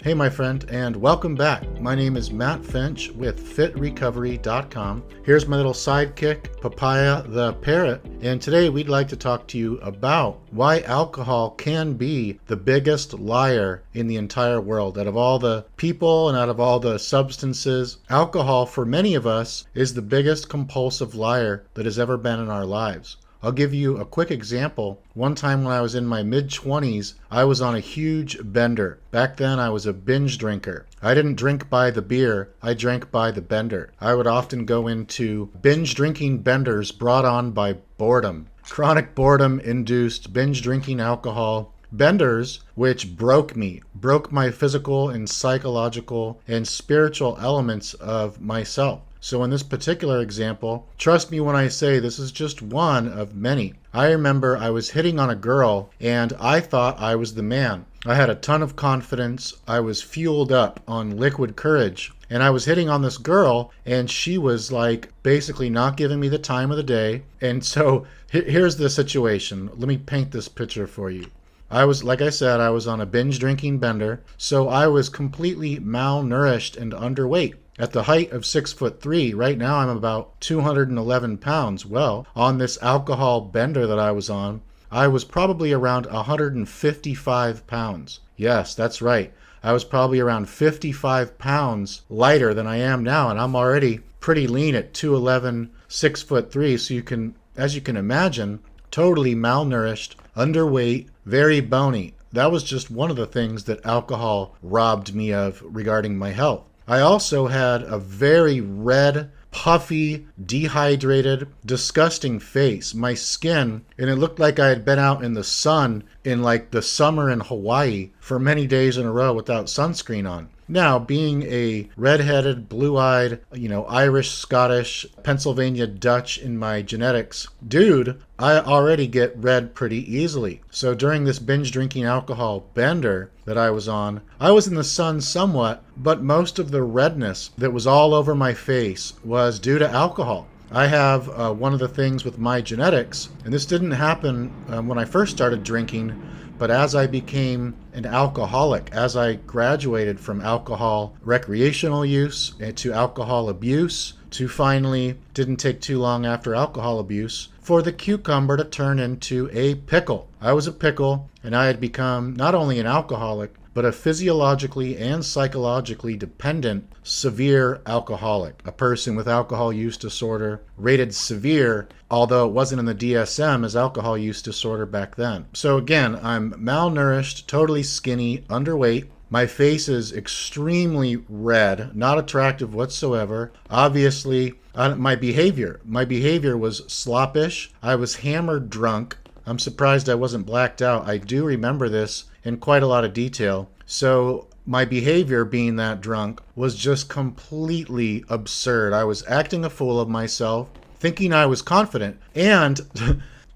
Hey, my friend, and welcome back. My name is Matt Finch with fitrecovery.com. Here's my little sidekick, Papaya the Parrot, and today we'd like to talk to you about why alcohol can be the biggest liar in the entire world. Out of all the people and out of all the substances, alcohol, for many of us, is the biggest compulsive liar that has ever been in our lives. I'll give you a quick example. One time when I was in my mid-20s, I was on a huge bender. Back then, I was a binge drinker. I didn't drink by the beer, I drank by the bender. I would often go into binge drinking benders brought on by boredom. Chronic boredom-induced binge drinking alcohol benders, which broke me, broke my physical and psychological and spiritual elements of myself. So in this particular example, trust me when I say this is just one of many. I remember I was hitting on a girl and I thought I was the man. I had a ton of confidence. I was fueled up on liquid courage. And I was hitting on this girl and she was like basically not giving me the time of the day. And so here's the situation. Let me paint this picture for you. I was, like I said, I was on a binge drinking bender. So I was completely malnourished and underweight. At the height of 6'3", right now I'm about 211 pounds. Well, on this alcohol bender that I was on, I was probably around 155 pounds. Yes, that's right. I was probably around 55 pounds lighter than I am now, and I'm already pretty lean at 211, 6'3", so you can, as you can imagine, totally malnourished, underweight, very bony. That was just one of the things that alcohol robbed me of regarding my health. I also had a very red, puffy, dehydrated, disgusting face. My skin, and it looked like I had been out in the sun in like the summer in Hawaii for many days in a row without sunscreen on. Now, being a red-headed, blue-eyed, Irish, Scottish, Pennsylvania Dutch in my genetics dude, I already get red pretty easily. So during this binge drinking alcohol bender that I was on, I was in the sun somewhat, but most of the redness that was all over my face was due to alcohol. I have one of the things with my genetics, and this didn't happen when I first started drinking, but as I became an alcoholic, as I graduated from alcohol recreational use to alcohol abuse, to finally, didn't take too long after alcohol abuse, for the cucumber to turn into a pickle. I was a pickle, and I had become not only an alcoholic, but a physiologically and psychologically dependent severe alcoholic, a person with alcohol use disorder, rated severe, although it wasn't in the DSM as alcohol use disorder back then. So again, I'm malnourished, totally skinny, underweight. My face is extremely red, not attractive whatsoever. Obviously, my behavior was sloppish. I was hammered drunk. I'm surprised I wasn't blacked out. I do remember this in quite a lot of detail. So my behavior, being that drunk, was just completely absurd. I was acting a fool of myself, thinking I was confident. And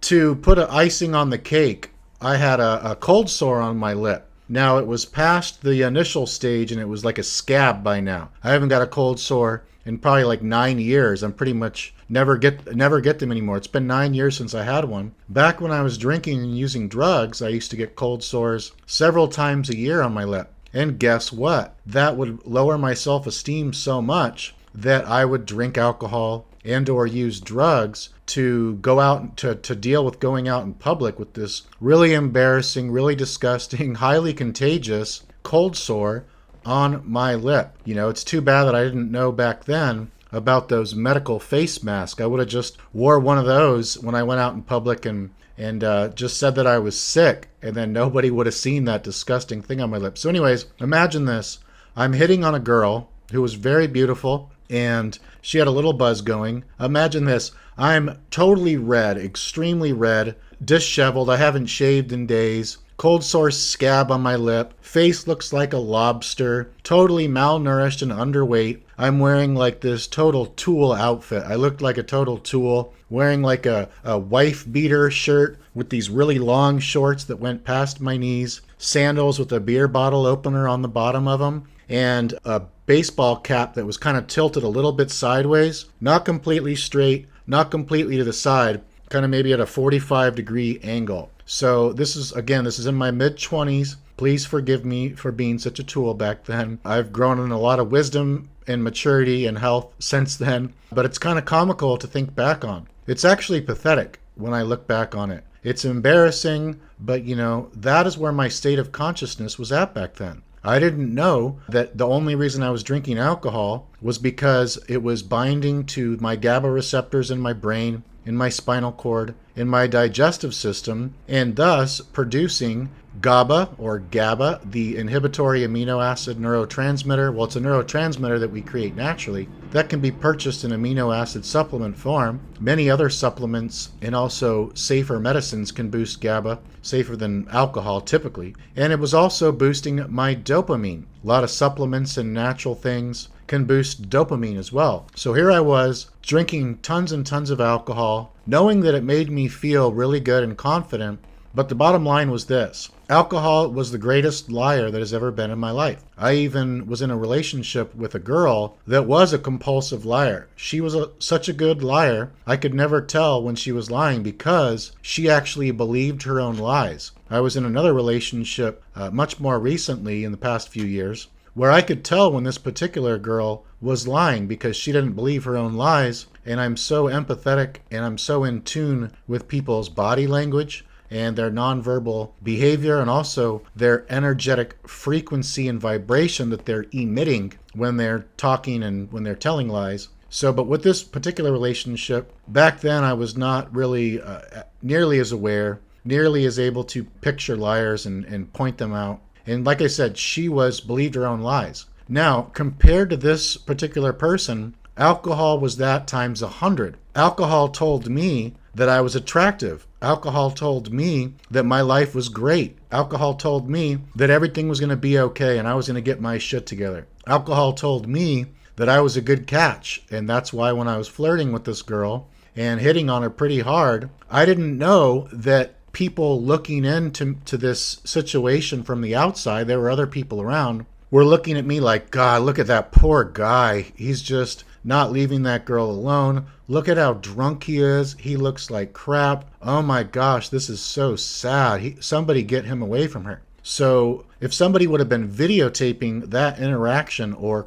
to put an icing on the cake, I had a cold sore on my lip. Now, it was past the initial stage and it was like a scab by now. I haven't got a cold sore in probably like 9 years. I'm pretty much never get them anymore. It's been 9 years since I had one. Back when I was drinking and using drugs, I used to get cold sores several times a year on my lip. And guess what? That would lower my self-esteem so much that I would drink alcohol and or use drugs to go out to deal with going out in public with this really embarrassing, really disgusting, highly contagious cold sore on my lip. It's too bad that I didn't know back then about those medical face masks. I would have just wore one of those when I went out in public and just said that I was sick, and then nobody would have seen that disgusting thing on my lips. So anyways, imagine this. I'm hitting on a girl who was very beautiful, and she had a little buzz going. Imagine this. I'm totally red, extremely red, disheveled. I haven't shaved in days. Cold sore scab on my lip. Face looks like a lobster. Totally malnourished and underweight. I'm wearing like this total tool outfit. I looked like a total tool, wearing like a wife beater shirt with these really long shorts that went past my knees, sandals with a beer bottle opener on the bottom of them, and a baseball cap that was kind of tilted a little bit sideways, not completely straight, not completely to the side, kind of maybe at a 45-degree angle. So this is in my mid-20s. Please forgive me for being such a tool back then. I've grown in a lot of wisdom and maturity and health since then, but it's kind of comical to think back on. It's actually pathetic when I look back on it. It's embarrassing, but that is where my state of consciousness was at back then. I didn't know that the only reason I was drinking alcohol was because it was binding to my Gaba receptors in my brain, in my spinal cord, in my digestive system, and thus producing Gaba or Gaba, the inhibitory amino acid neurotransmitter. Well, it's a neurotransmitter that we create naturally that can be purchased in amino acid supplement form. Many other supplements and also safer medicines can boost Gaba, safer than alcohol typically. And it was also boosting my dopamine. A lot of supplements and natural things can boost dopamine as well. So here I was drinking tons and tons of alcohol, knowing that it made me feel really good and confident. But the bottom line was this: alcohol was the greatest liar that has ever been in my life. I even was in a relationship with a girl that was a compulsive liar. She was such a good liar, I could never tell when she was lying because she actually believed her own lies. I was in another relationship much more recently in the past few years where I could tell when this particular girl was lying because she didn't believe her own lies. And I'm so empathetic and I'm so in tune with people's body language and their nonverbal behavior and also their energetic frequency and vibration that they're emitting when they're talking and when they're telling lies. So, but with this particular relationship, back then I was not really nearly as aware, nearly as able to picture liars and point them out. And like I said, she believed her own lies. Now, compared to this particular person, alcohol was that times 100. Alcohol told me that I was attractive. Alcohol told me that my life was great. Alcohol told me that everything was going to be okay and I was going to get my shit together. Alcohol told me that I was a good catch. And that's why when I was flirting with this girl and hitting on her pretty hard, I didn't know that people looking into this situation from the outside, there were other people around, were looking at me like, God, look at that poor guy. He's just not leaving that girl alone. Look at how drunk he is. He looks like crap. Oh my gosh, this is so sad. Somebody get him away from her. So if somebody would have been videotaping that interaction, or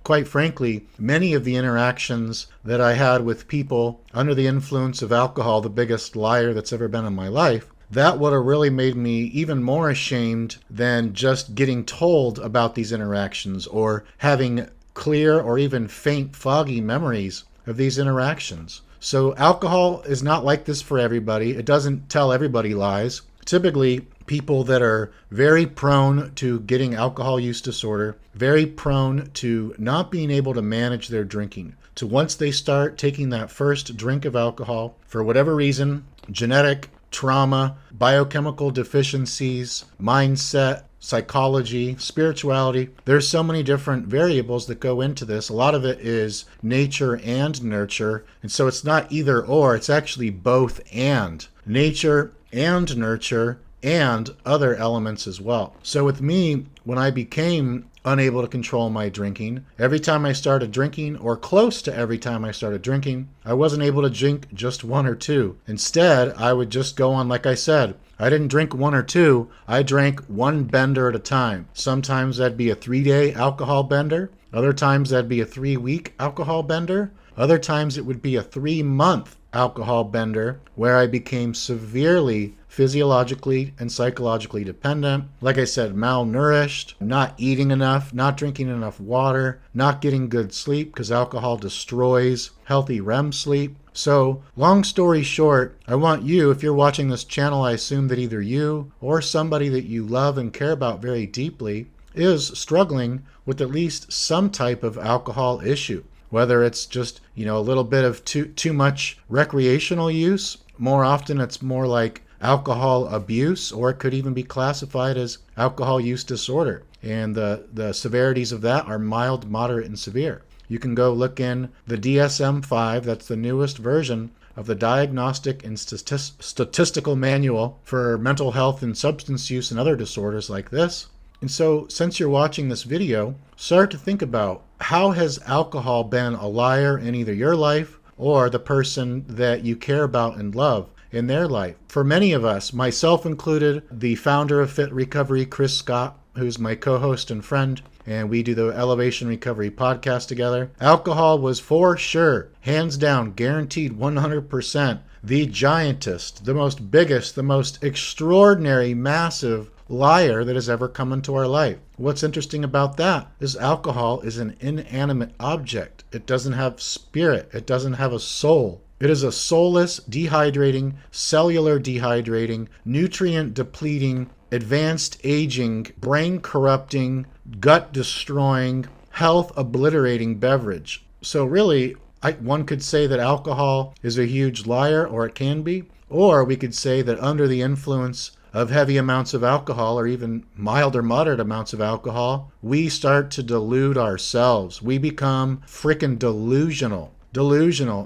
quite frankly, many of the interactions that I had with people under the influence of alcohol, the biggest liar that's ever been in my life, that would have really made me even more ashamed than just getting told about these interactions or having clear or even faint, foggy memories of these interactions. So alcohol is not like this for everybody. It doesn't tell everybody lies. Typically, people that are very prone to getting alcohol use disorder, very prone to not being able to manage their drinking. So once they start taking that first drink of alcohol, for whatever reason, genetic, trauma, biochemical deficiencies, mindset, psychology, spirituality. There's so many different variables that go into this. A lot of it is nature and nurture. And so it's not either or, it's actually both and. Nature and nurture and other elements as well. So with me, when I became unable to control my drinking, every time I started drinking, or close to every time I started drinking, I wasn't able to drink just one or two. Instead, I would just go on, like I said, I didn't drink one or two, I drank one bender at a time. Sometimes that'd be a 3-day alcohol bender. Other times that'd be a 3-week alcohol bender. Other times it would be a 3-month alcohol bender where I became severely physiologically and psychologically dependent. Like I said, malnourished, not eating enough, not drinking enough water, not getting good sleep because alcohol destroys healthy REM sleep. So, long story short, I want you, if you're watching this channel, I assume that either you or somebody that you love and care about very deeply is struggling with at least some type of alcohol issue. Whether it's just, a little bit of too much recreational use, more often it's more like alcohol abuse, or it could even be classified as alcohol use disorder. And the severities of that are mild, moderate, and severe. You can go look in the DSM-5, that's the newest version of the Diagnostic and Statistical Manual for Mental Health and Substance Use and Other Disorders like this. And so, since you're watching this video, start to think about, how has alcohol been a liar in either your life or the person that you care about and love? in their life. For many of us, myself included, the founder of Fit Recovery, Chris Scott, who's my co-host and friend, and we do the Elevation Recovery podcast together. Alcohol was for sure, hands down, guaranteed 100%, the giantest, the most biggest, the most extraordinary, massive liar that has ever come into our life. What's interesting about that is alcohol is an inanimate object. It doesn't have spirit. It doesn't have a soul. It is a soulless, dehydrating, cellular dehydrating, nutrient depleting, advanced aging, brain corrupting, gut destroying, health obliterating beverage. So really, one could say that alcohol is a huge liar, or it can be, or we could say that under the influence of heavy amounts of alcohol, or even mild or moderate amounts of alcohol, we start to delude ourselves. We become freaking delusional,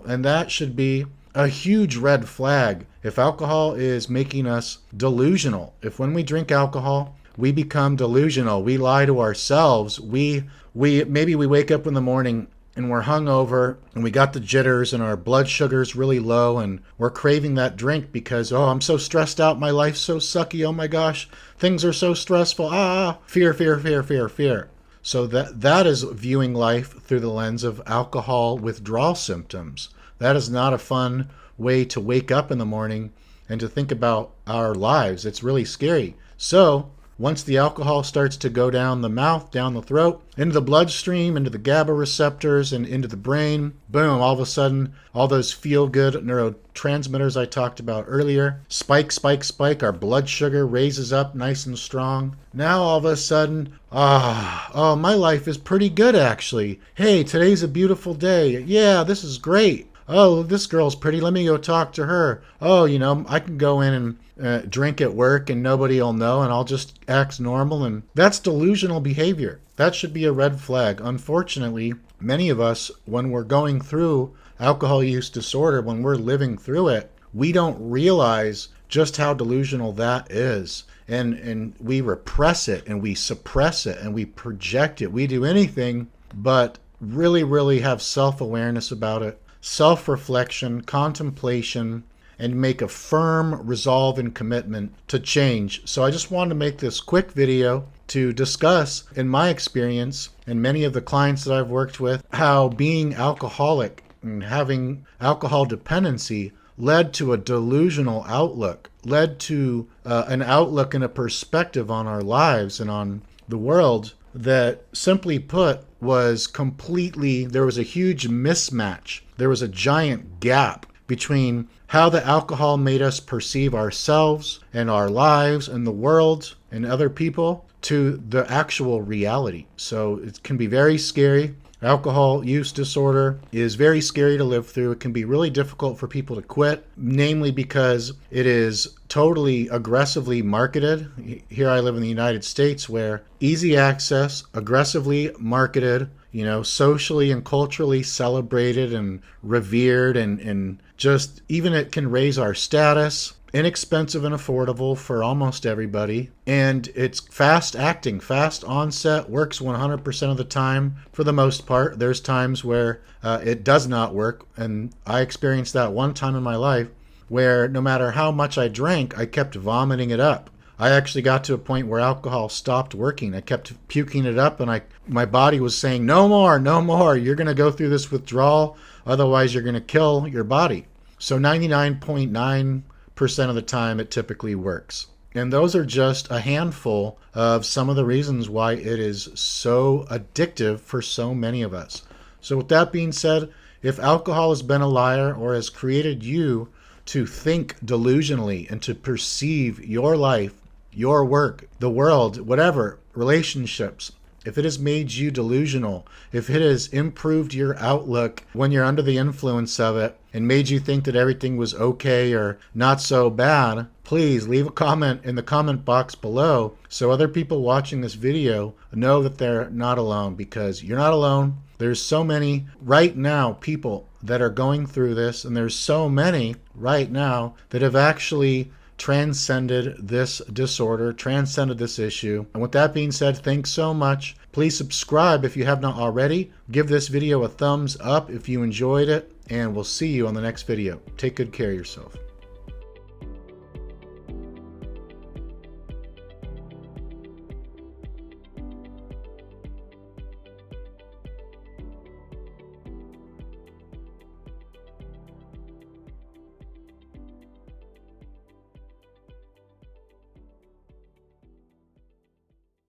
and that should be a huge red flag. If alcohol is making us delusional, if when we drink alcohol, we become delusional, we lie to ourselves, maybe we wake up in the morning and we're hungover and we got the jitters and our blood sugar's really low and we're craving that drink because, oh, I'm so stressed out, my life's so sucky, oh my gosh, things are so stressful, fear. So that is viewing life through the lens of alcohol withdrawal symptoms. That is not a fun way to wake up in the morning and to think about our lives. It's really scary. So once the alcohol starts to go down the mouth, down the throat, into the bloodstream, into the Gaba receptors, and into the brain, boom, all of a sudden, all those feel-good neurotransmitters I talked about earlier, spike, our blood sugar raises up nice and strong. Now all of a sudden, my life is pretty good actually. Hey, today's a beautiful day. Yeah, this is great. Oh, this girl's pretty. Let me go talk to her. Oh, I can go in and drink at work and nobody will know and I'll just act normal. And that's delusional behavior. That should be a red flag. Unfortunately, many of us, when we're going through alcohol use disorder, when we're living through it, we don't realize just how delusional that is. And we repress it and we suppress it and we project it. We do anything but really, really have self-awareness about it, self-reflection, contemplation, and make a firm resolve and commitment to change. So I just wanted to make this quick video to discuss, in my experience and many of the clients that I've worked with, how being alcoholic and having alcohol dependency led to a delusional outlook, led to an outlook and a perspective on our lives and on the world that, simply put, was completely, there was a huge mismatch. There was a giant gap between how the alcohol made us perceive ourselves and our lives and the world and other people to the actual reality. So it can be very scary. Alcohol use disorder is very scary to live through. It can be really difficult for people to quit, namely because it is totally aggressively marketed. Here I live in the United States, where easy access, aggressively marketed, socially and culturally celebrated and revered, and just even it can raise our status. Inexpensive and affordable for almost everybody, and it's fast acting, fast onset, works 100% of the time for the most part. There's times where it does not work, and I experienced that one time in my life where no matter how much I drank, I kept vomiting it up. I actually got to a point where alcohol stopped working. I kept puking it up, and my body was saying, no more, you're going to go through this withdrawal, otherwise you're going to kill your body. So 99.9% of the time it typically works. And those are just a handful of some of the reasons why it is so addictive for so many of us. So with that being said, if alcohol has been a liar or has created you to think delusionally and to perceive your life, your work, the world, whatever, relationships, if it has made you delusional, if it has improved your outlook when you're under the influence of it and made you think that everything was okay or not so bad, please leave a comment in the comment box below so other people watching this video know that they're not alone, because you're not alone. There's so many right now people that are going through this, and there's so many right now that have actually transcended this disorder, transcended this issue. And with that being said, thanks so much. Please subscribe if you have not already. Give this video a thumbs up if you enjoyed it, and we'll see you on the next video. Take good care of yourself.